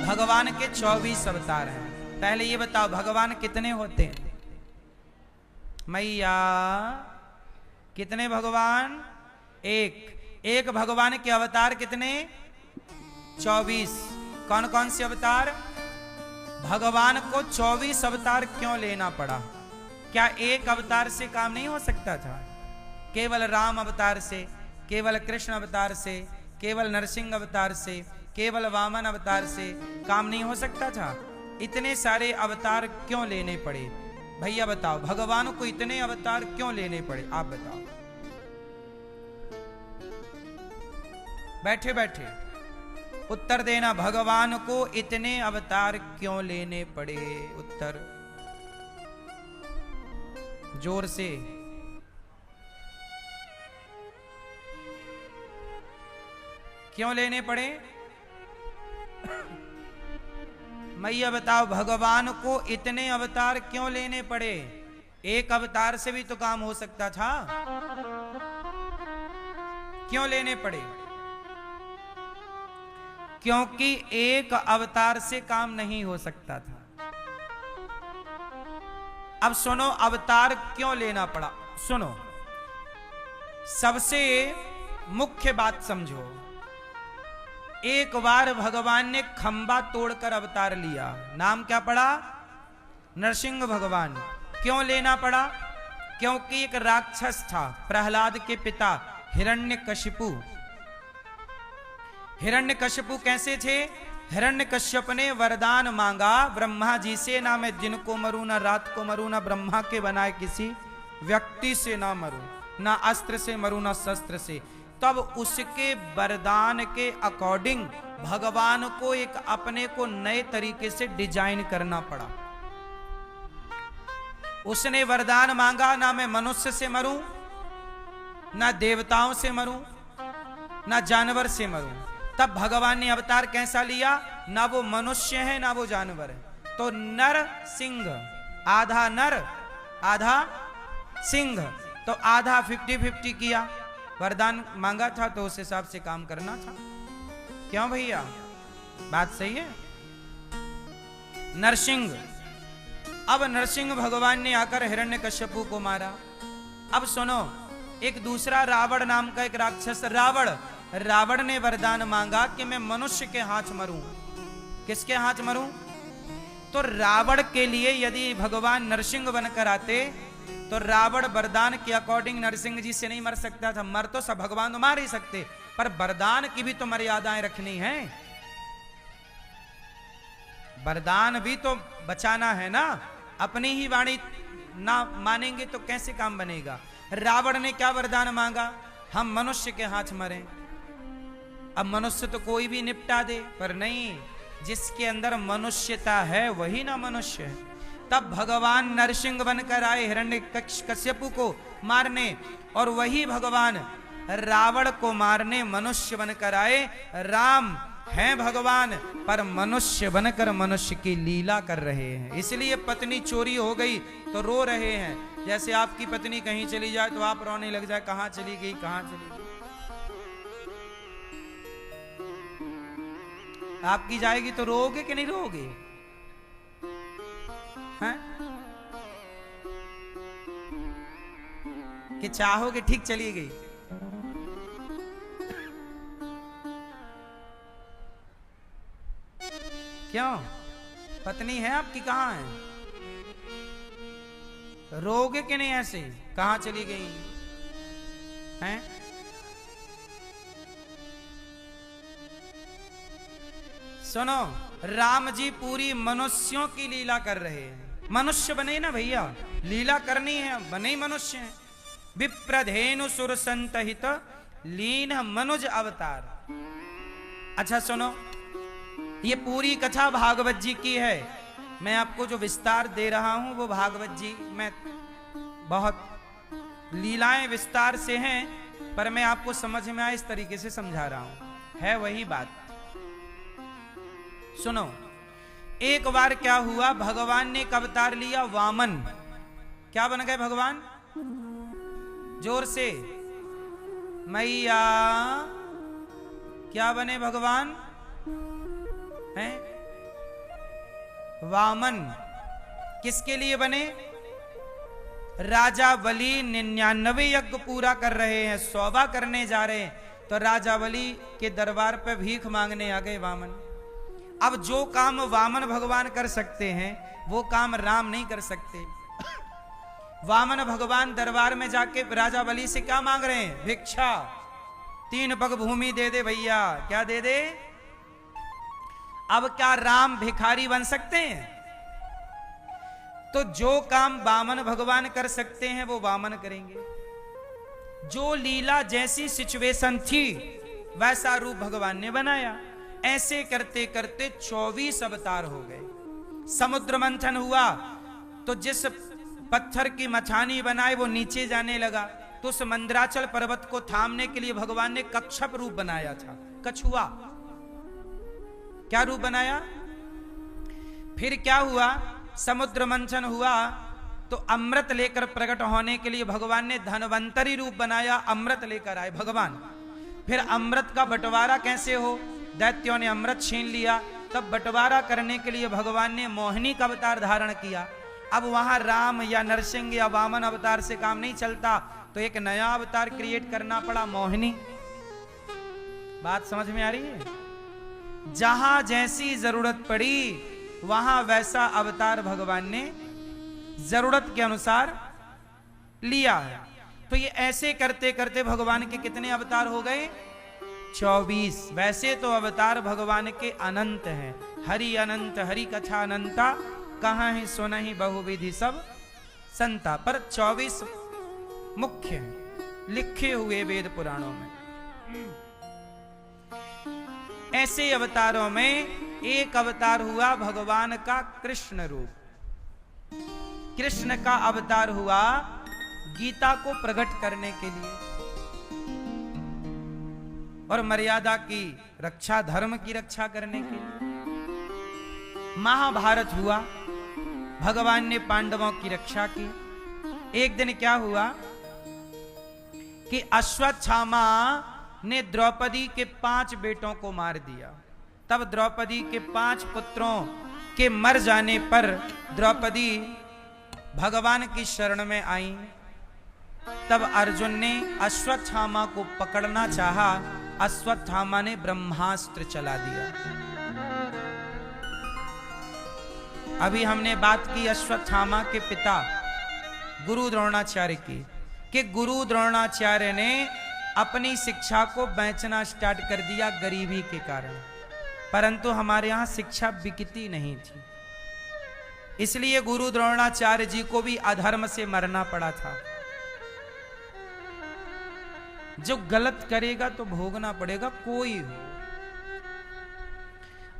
भगवान के 24 अवतार हैं। पहले ये बताओ भगवान कितने होते हैं? मैया कितने भगवान? एक भगवान के अवतार कितने? 24। कौन कौन से अवतार? भगवान को 24 अवतार क्यों लेना पड़ा? क्या एक अवतार से काम नहीं हो सकता था? केवल राम अवतार से, केवल कृष्ण अवतार से, केवल नरसिंह अवतार से, केवल वामन अवतार से काम नहीं हो सकता था? इतने सारे अवतार क्यों लेने पड़े? भैया बताओ, भगवान को इतने अवतार क्यों लेने पड़े? आप बताओ। बैठे बैठे उत्तर देना। भगवान को इतने अवतार क्यों लेने पड़े? उत्तर जोर से। क्यों लेने पड़े? मैया बताओ, भगवान को इतने अवतार क्यों लेने पड़े? एक अवतार से भी तो काम हो सकता था। क्यों लेने पड़े? क्योंकि एक अवतार से काम नहीं हो सकता था। अब सुनो, अवतार क्यों लेना पड़ा? सुनो, सबसे मुख्य बात समझो। एक बार भगवान ने खंबा तोड़कर अवतार लिया। नाम क्या पड़ा? नरसिंह भगवान। क्यों लेना पड़ा? क्योंकि एक राक्षस था, प्रहलाद के पिता हिरण्यकशिपु। हिरण्यकशिपु कैसे थे? हिरण्यकश्यप ने वरदान मांगा ब्रह्मा जी से, ना मैं दिन को मरूं, ना रात को मरूं, ना ब्रह्मा के बनाए किसी व्यक्ति से ना मरूं, ना अस्त्र से मरूं, ना शस्त्र से। तब उसके वरदान के अकॉर्डिंग भगवान को एक अपने को नए तरीके से डिजाइन करना पड़ा। उसने वरदान मांगा, ना मैं मनुष्य से मरूं, ना देवताओं से मरूं, ना जानवर से मरूं। तब भगवान ने अवतार कैसा लिया? ना वो मनुष्य है ना वो जानवर है। तो नर सिंह, आधा नर आधा सिंह, तो आधा 50-50 किया। वरदान मांगा था तो उस हिसाब से काम करना था। क्यों भैया, बात सही है? नरसिंह। अब नरसिंह भगवान ने आकर हिरण्यकश्यपु को मारा। अब सुनो, एक दूसरा रावण नाम का एक राक्षस, रावण ने वरदान मांगा कि मैं मनुष्य के हाथ मरूं। किसके हाथ मरूं? तो रावण के लिए यदि भगवान नरसिंह बनकर आते तो रावण वरदान के अकॉर्डिंग नरसिंह जी से नहीं मर सकता था। मर तो सब भगवान तो मार ही सकते, पर वरदान की भी तो मर्यादाएं रखनी है। वरदान भी तो बचाना है ना। अपनी ही वाणी ना मानेंगे तो कैसे काम बनेगा? रावण ने क्या वरदान मांगा? हम मनुष्य के हाथ मरें। अब मनुष्य तो कोई भी निपटा दे, पर नहीं, जिसके अंदर मनुष्यता है वही ना मनुष्य है। तब भगवान नरसिंह बनकर आए हिरण्यकश्यपु को मारने, और वही भगवान रावण को मारने मनुष्य बनकर आए। राम हैं भगवान, पर मनुष्य बनकर मनुष्य की लीला कर रहे हैं। इसलिए पत्नी चोरी हो गई तो रो रहे हैं। जैसे आपकी पत्नी कहीं चली जाए तो आप रोने लग जाए, कहां चली गई, कहां चली गई। आपकी जाएगी तो रोओगे कि नहीं रोओगे? हैं? कि चाहोगे ठीक चली गई? क्यों? पत्नी है आपकी, कहां है? रोगे कि नहीं ऐसे? कहां चली गई हैं? सुनो, राम जी पूरी मनुष्यों की लीला कर रहे हैं। मनुष्य बने ना भैया, लीला करनी है, बने ही मनुष्य हैं। विप्रधेनु सुर संतहित लीन मनुज अवतार। अच्छा सुनो, ये पूरी कथा भागवत जी की है। मैं आपको जो विस्तार दे रहा हूं वो भागवत जी में बहुत लीलाएं विस्तार से हैं, पर मैं आपको समझ में आए इस तरीके से समझा रहा हूं। है वही बात। सुनो, एक बार क्या हुआ, भगवान ने एक अवतार लिया, वामन। क्या बन गए भगवान? जोर से मैया, क्या बने भगवान? हैं? वामन किसके लिए बने? राजा बलि 99 यज्ञ पूरा कर रहे हैं, 100वां करने जा रहे हैं, तो राजा बलि के दरबार पे भीख मांगने आ गए वामन। अब जो काम वामन भगवान कर सकते हैं वो काम राम नहीं कर सकते। वामन भगवान दरबार में जाके राजा बलि से क्या मांग रहे हैं? भिक्षा, 3 पग भूमि दे दे भैया। क्या दे दे? अब क्या राम भिखारी बन सकते हैं? तो जो काम वामन भगवान कर सकते हैं वो वामन करेंगे। जो लीला जैसी सिचुएशन थी वैसा रूप भगवान ने बनाया। ऐसे करते करते 24 अवतार हो गए। समुद्र मंथन हुआ तो जिस पत्थर की मछानी बनाए वो नीचे जाने लगा, तो उस मंदराचल पर्वत को थामने के लिए भगवान ने कच्छप रूप बनाया था, कछुआ। क्या रूप बनाया? फिर क्या हुआ? समुद्र मंथन हुआ तो अमृत लेकर प्रकट होने के लिए भगवान ने धनवंतरी रूप बनाया, अमृत लेकर आए भगवान। फिर अमृत का बंटवारा कैसे हो? दैत्यों ने अमृत छीन लिया, तब बंटवारा करने के लिए भगवान ने मोहिनी का अवतार धारण किया। अब वहां राम या नरसिंह या वामन अवतार से काम नहीं चलता, तो एक नया अवतार क्रिएट करना पड़ा, मोहिनी। बात समझ में आ रही है? जहां जैसी जरूरत पड़ी वहां वैसा अवतार भगवान ने जरूरत के अनुसार लिया है। तो ये ऐसे करते करते भगवान के कितने अवतार हो गए? 24। वैसे तो अवतार भगवान के अनंत हैं, हरि अनंत हरि कथा अनंता, कहाँ ही सुना ही बहुविधि सब संता, पर 24 मुख्य हैं लिखे हुए वेद पुराणों में। ऐसे अवतारों में एक अवतार हुआ भगवान का कृष्ण रूप। कृष्ण का अवतार हुआ गीता को प्रकट करने के लिए और मर्यादा की रक्षा, धर्म की रक्षा करने के लिए। महाभारत हुआ, भगवान ने पांडवों की रक्षा की। एक दिन क्या हुआ कि अश्वत्थामा ने द्रौपदी के 5 बेटों को मार दिया। तब द्रौपदी के 5 पुत्रों के मर जाने पर द्रौपदी भगवान की शरण में आई। तब अर्जुन ने अश्वत्थामा को पकड़ना चाहा, अश्वत्थामा ने ब्रह्मास्त्र चला दिया। अभी हमने बात की अश्वत्थामा के पिता गुरु द्रोणाचार्य की, कि गुरु द्रोणाचार्य ने अपनी शिक्षा को बेचना स्टार्ट कर दिया गरीबी के कारण, परंतु हमारे यहां शिक्षा बिकती नहीं थी, इसलिए गुरु द्रोणाचार्य जी को भी अधर्म से मरना पड़ा था। जो गलत करेगा तो भोगना पड़ेगा, कोई हो।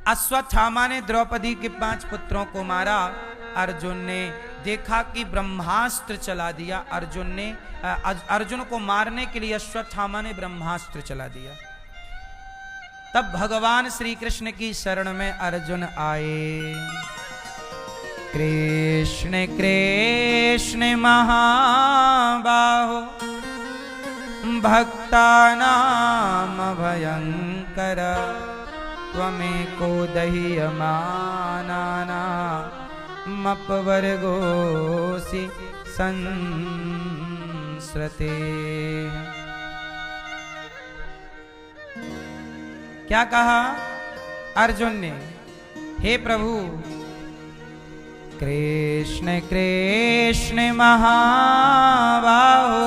अश्वत्थामा ने द्रौपदी के 5 पुत्रों को मारा। अर्जुन ने देखा कि ब्रह्मास्त्र चला दिया। अर्जुन को मारने के लिए अश्वत्थामा ने ब्रह्मास्त्र चला दिया। तब भगवान श्री कृष्ण की शरण में अर्जुन आए। कृष्ण कृष्ण महाबाहो भक्तानाम भयंकर त्वमेको दह्यमानाना मपवर्गोऽसि संस्रते। क्या कहा अर्जुन ने? हे प्रभु, कृष्ण कृष्ण महाबाहो,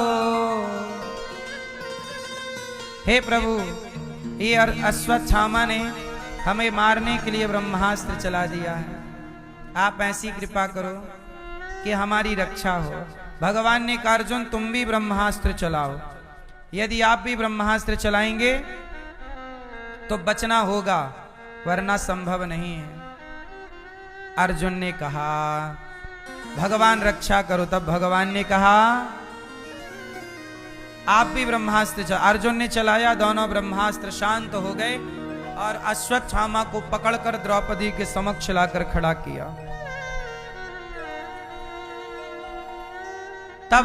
हे प्रभु, ये अश्वत्थामा ने हमें मारने के लिए ब्रह्मास्त्र चला दिया है। आप ऐसी कृपा करो कि हमारी रक्षा हो। भगवान ने कहा अर्जुन तुम भी ब्रह्मास्त्र चलाओ। यदि आप भी ब्रह्मास्त्र चलाएंगे तो बचना होगा, वरना संभव नहीं है। अर्जुन ने कहा भगवान रक्षा करो। तब भगवान ने कहा आप भी ब्रह्मास्त्र अर्जुन ने चलाया। दोनों ब्रह्मास्त्र शांत हो गए और अश्वत्थामा को पकड़कर द्रौपदी के समक्ष लाकर खड़ा किया। तब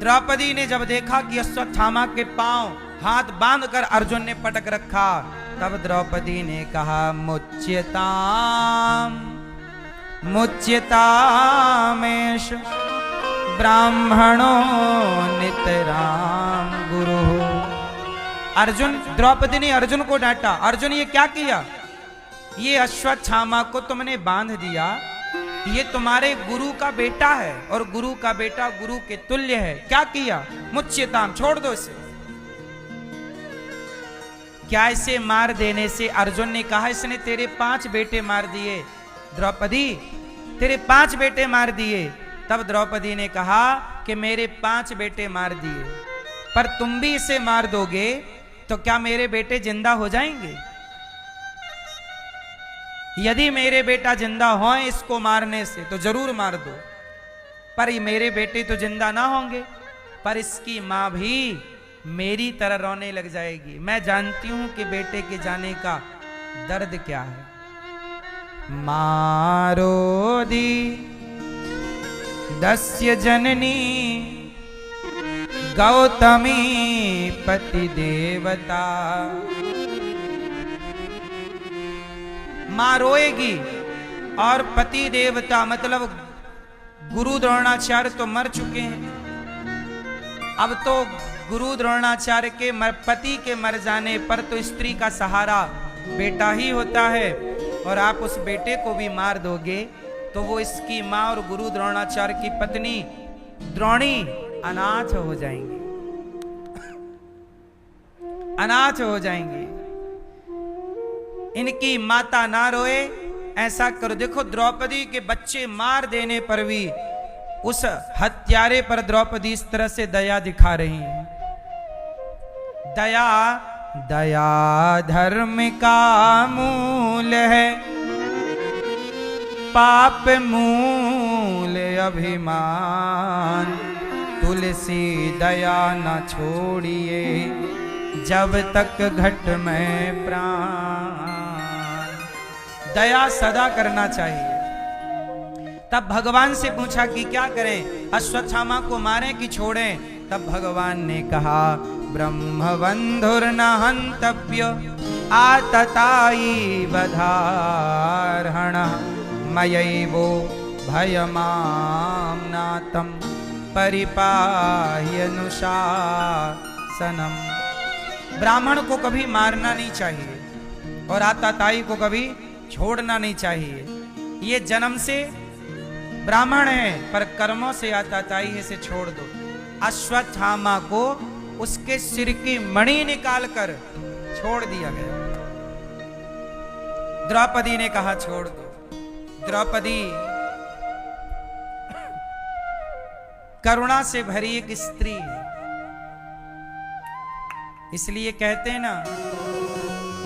द्रौपदी ने जब देखा कि अश्वत्थामा के पांव हाथ बांधकर अर्जुन ने पटक रखा, तब द्रौपदी ने कहा मुच्यताम मुच्यतामेष ब्राह्मणो नितराम गुरु। अर्जुन, द्रौपदी ने अर्जुन को डांटा, अर्जुन ये क्या किया? ये अश्वत्थामा को तुमने बांध दिया, ये तुम्हारे गुरु का बेटा है और गुरु का बेटा गुरु के तुल्य है, क्या किया? मुच्यताम, छोड़ दो इसे। क्या इसे मार देने से? अर्जुन ने कहा इसने तेरे 5 बेटे मार दिए द्रौपदी, तेरे 5 बेटे मार दिए। तब द्रौपदी ने कहा कि मेरे 5 बेटे मार दिए, पर तुम भी इसे मार दोगे तो क्या मेरे बेटे जिंदा हो जाएंगे? यदि मेरे बेटा जिंदा हो इसको मारने से तो जरूर मार दो, पर ये मेरे बेटे तो जिंदा ना होंगे, पर इसकी मां भी मेरी तरह रोने लग जाएगी। मैं जानती हूं कि बेटे के जाने का दर्द क्या है। मारोदी दस्य जननी गौतमी पति देवता। मां रोएगी और पति देवता मतलब गुरु द्रोणाचार्य तो मर चुके हैं। अब तो गुरु द्रोणाचार्य के पति के मर जाने पर तो स्त्री का सहारा बेटा ही होता है, और आप उस बेटे को भी मार दोगे तो वो इसकी मां और गुरु द्रोणाचार्य की पत्नी द्रोणी अनाथ हो जाएंगी, अनाथ हो जाएंगी। इनकी माता ना रोए, ऐसा करो। देखो द्रौपदी के बच्चे मार देने पर भी उस हत्यारे पर द्रौपदी इस तरह से दया दिखा रही है। दया, दया धर्म का मूल है, पाप मूल अभिमान। तुलसी दया न छोड़िए जब तक घट में प्राण। दया सदा करना चाहिए। तब भगवान से पूछा कि क्या करें, अश्वत्थामा को मारें कि छोड़ें? तब भगवान ने कहा ब्रह्मबंधुर्न हन्तव्य आततायी वधार्हण मयैवो भयमाम्नातं परिपाह्यनुशासनम्। ब्राह्मण को कभी मारना नहीं चाहिए और आतताई को कभी छोड़ना नहीं चाहिए। ये जन्म से ब्राह्मण है पर कर्मों से आतताई है, से छोड़ दो। अश्वत्थामा को उसके सिर की मणि निकालकर छोड़ दिया गया। द्रौपदी ने कहा छोड़ दो। द्रौपदी करुणा से भरी एक स्त्री है, इसलिए कहते हैं ना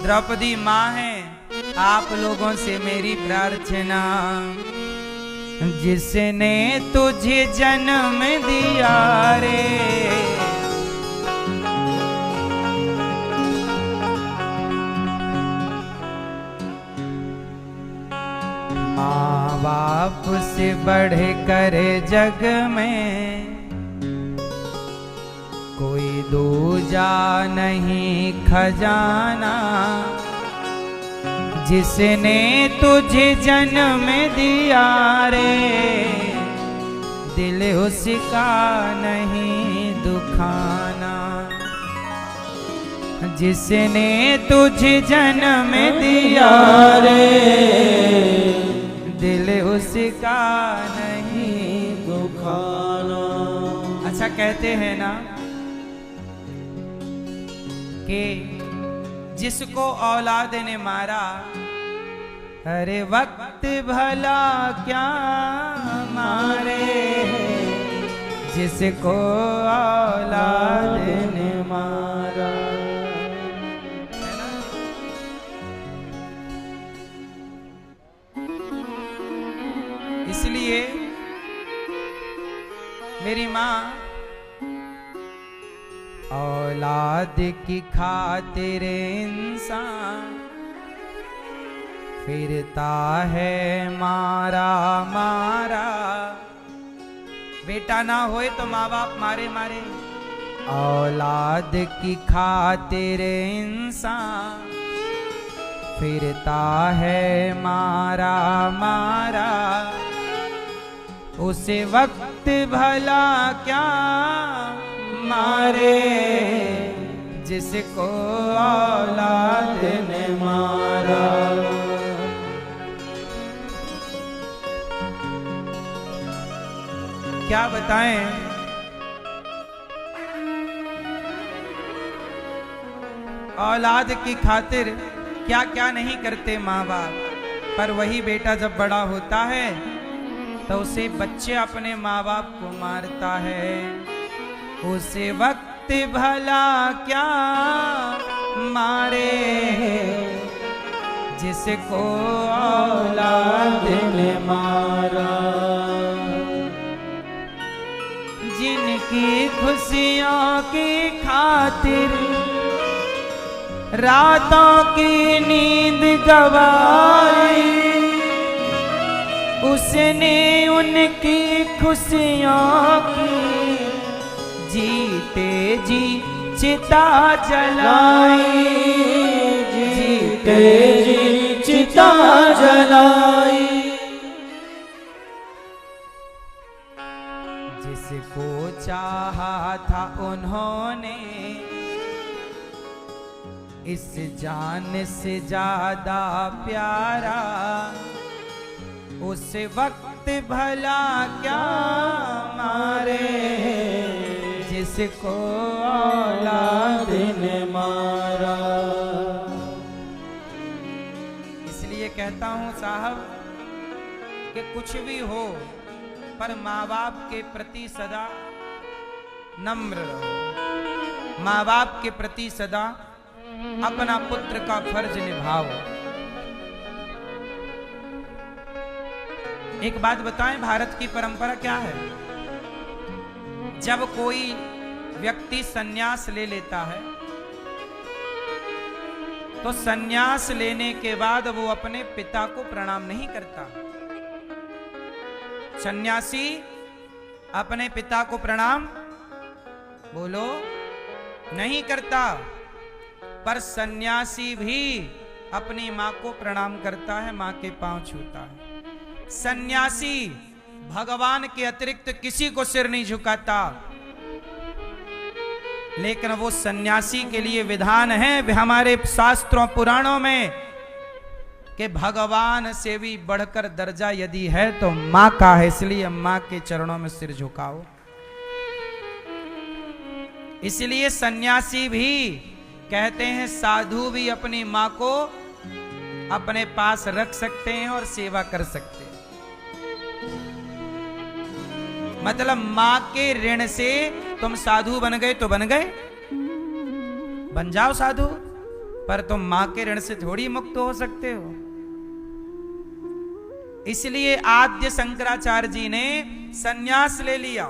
द्रौपदी मां है। आप लोगों से मेरी प्रार्थना, जिसने तुझे जन्म दिया रे, माँ बाप से बढ़ कर जग में कोई दूजा नहीं खजाना। जिसने तुझे जन्म दिया रे, दिल उसका नहीं दुखाना। जिसने तुझे जन्म दिया रे, दिल उसका नहीं दुखाना। अच्छा कहते हैं ना कि जिसको औलाद ने मारा, अरे वक्त भला क्या मारे, जिसको औलाद ने मारा। इसलिए मेरी माँ औलाद की खातिर इंसान फिरता है मारा मारा। बेटा ना होए तो माँ बाप मारे मारे। औलाद की खातिर इंसान फिरता है मारा मारा, उसे वक्त भला क्या मारे, जिसको औलाद ने मारा। क्या बताएं, औलाद की खातिर क्या क्या नहीं करते माँ बाप, पर वही बेटा जब बड़ा होता है तो उसे बच्चे अपने माँ बाप को मारता है। उसे वक्त भला क्या मारे, जिसको औलाद ने मारा। जिनकी खुशियों की खातिर रातों की नींद गवाई, उसने उनकी खुशियों की जीते जी चिता जलाई, जीते जी चिता जलाई। जिसको चाहा था उन्होंने इस जान से ज्यादा प्यारा, उस वक्त भला क्या मारे, जिसको औलाद ने मारा। इसलिए कहता हूं साहब कि कुछ भी हो पर माँ बाप के प्रति सदा नम्र रहो, माँ बाप के प्रति सदा अपना पुत्र का फर्ज निभाओ। एक बात बताएं, भारत की परंपरा क्या है? जब कोई व्यक्ति सन्यास ले लेता है तो सन्यास लेने के बाद वो अपने पिता को प्रणाम नहीं करता। सन्यासी अपने पिता को प्रणाम बोलो नहीं करता, पर सन्यासी भी अपनी मां को प्रणाम करता है, मां के पांव छूता है। सन्यासी भगवान के अतिरिक्त किसी को सिर नहीं झुकाता, लेकिन वो सन्यासी के लिए विधान है हमारे शास्त्रों पुराणों में कि भगवान से भी बढ़कर दर्जा यदि है तो मां का है, इसलिए मां के चरणों में सिर झुकाओ। इसलिए सन्यासी भी कहते हैं, साधु भी अपनी मां को अपने पास रख सकते हैं और सेवा कर सकते हैं। मतलब मां के ऋण से तुम साधु बन गए तो बन गए, बन जाओ साधु, पर तुम मां के ऋण से थोड़ी मुक्त हो सकते हो। इसलिए आद्य शंकराचार्य जी ने सन्यास ले लिया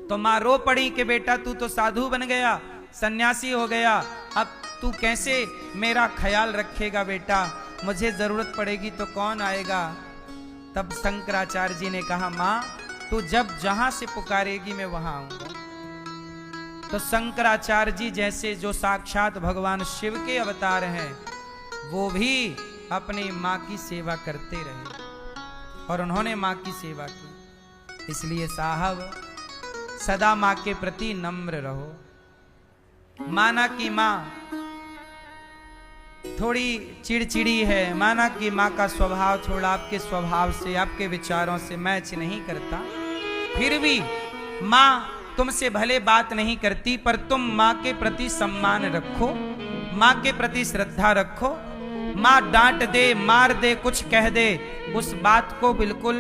तो मां रो पड़ी कि बेटा तू तो साधु बन गया, सन्यासी हो गया, अब तू कैसे मेरा ख्याल रखेगा बेटा, मुझे जरूरत पड़ेगी तो कौन आएगा। तब शंकराचार्य जी ने कहा, मां तू जब जहां से पुकारेगी मैं वहां आऊंगा। तो शंकराचार्य जी जैसे जो साक्षात भगवान शिव के अवतार हैं, वो भी अपनी मां की सेवा करते रहे और उन्होंने मां की सेवा की। इसलिए साहब सदा मां के प्रति नम्र रहो। माना कि मां थोड़ी चिड़चिड़ी है, माना कि मां का स्वभाव थोड़ा आपके स्वभाव से, आपके विचारों से मैच नहीं करता, फिर भी मां तुमसे भले बात नहीं करती, पर तुम मां के प्रति सम्मान रखो, मां के प्रति श्रद्धा रखो। मां डांट दे, मार दे, कुछ कह दे, उस बात को बिल्कुल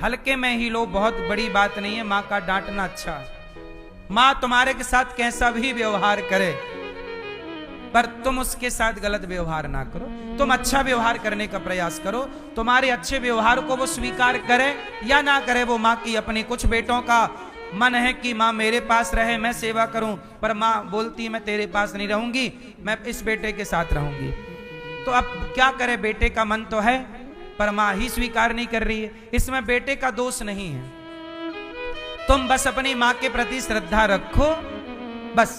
हल्के में ही लो, बहुत बड़ी बात नहीं है। मां का डांटना अच्छा है। मां तुम्हारे के साथ कैसा भी व्यवहार करे, पर तुम उसके साथ गलत व्यवहार ना करो, तुम अच्छा व्यवहार करने का प्रयास करो। तुम्हारे अच्छे व्यवहार को वो स्वीकार करे या ना करे, वो मां की अपनी। कुछ बेटों का मन है कि मां मेरे पास रहे, मैं सेवा करूं, पर मां बोलती है मैं तेरे पास नहीं रहूंगी, मैं इस बेटे के साथ रहूंगी। तो अब क्या करे, बेटे का मन तो है पर मां ही स्वीकार नहीं कर रही है। इसमें बेटे का दोष नहीं है, तुम बस अपनी मां के प्रति श्रद्धा रखो, बस।